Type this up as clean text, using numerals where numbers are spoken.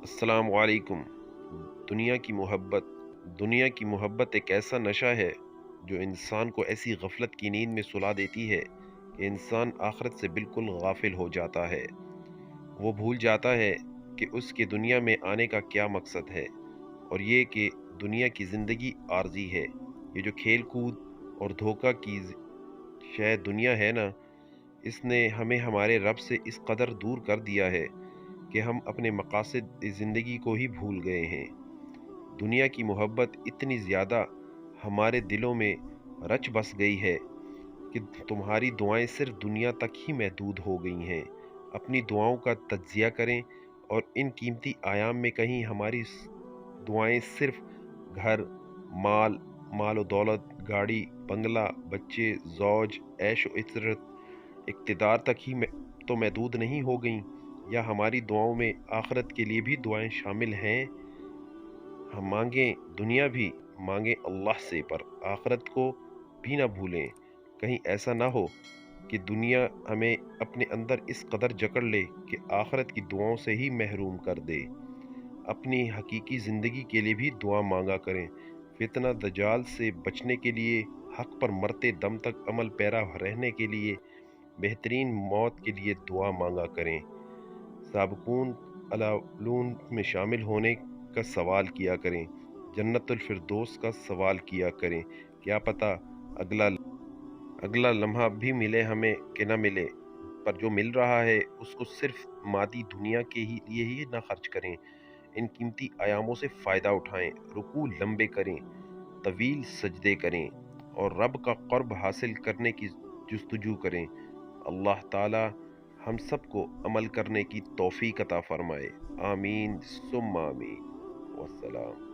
अस्सलाम वालेकुम। दुनिया की मोहब्बत एक ऐसा नशा है जो इंसान को ऐसी गफलत की नींद में सुला देती है कि इंसान आखिरत से बिल्कुल गाफिल हो जाता है। वो भूल जाता है कि उसके दुनिया में आने का क्या मकसद है, और ये कि दुनिया की ज़िंदगी आर्जी है। ये जो खेल कूद और धोखा की शायद दुनिया है ना, इसने हमें हमारे रब से इस कदर दूर कर दिया है कि हम अपने मकासद ज़िंदगी को ही भूल गए हैं। दुनिया की मोहब्बत इतनी ज़्यादा हमारे दिलों में रच बस गई है कि तुम्हारी दुआएं सिर्फ दुनिया तक ही महदूद हो गई हैं। अपनी दुआओं का तज्जिया करें, और इन कीमती आयाम में कहीं हमारी दुआएं सिर्फ घर, माल माल व दौलत, गाड़ी, बंगला, बच्चे, ज़ौज, ऐश व इतरत, इक़्तिदार तक ही तो महदूद नहीं हो गईं, या हमारी दुआओं में आखिरत के लिए भी दुआएं शामिल हैं। हम मांगें दुनिया भी, मांगें अल्लाह से, पर आखिरत को भी ना भूलें। कहीं ऐसा ना हो कि दुनिया हमें अपने अंदर इस कदर जकड़ ले कि आखिरत की दुआओं से ही महरूम कर दे। अपनी हकीकी ज़िंदगी के लिए भी दुआ मांगा करें। फितना दजाल से बचने के लिए, हक पर मरते दम तक अमल पैरा रहने के लिए, बेहतरीन मौत के लिए दुआ मांगा करें। साबकून अलालून में शामिल होने का सवाल किया करें। जन्नतुल फिरदौस का सवाल किया करें। क्या पता अगला अगला लम्हा भी मिले हमें कि न मिले, पर जो मिल रहा है उसको सिर्फ मादी दुनिया के ही लिए ही ना खर्च करें। इन कीमती आयामों से फ़ायदा उठाएं, रुकू लंबे करें, तवील सजदे करें, और रब का क़ुर्ब हासिल करने की जुस्तजू करें। अल्लाह ताला हम सबको अमल करने की तौफीक अता फरमाए। आमीन सुम्मा आमीन। वस्सलाम।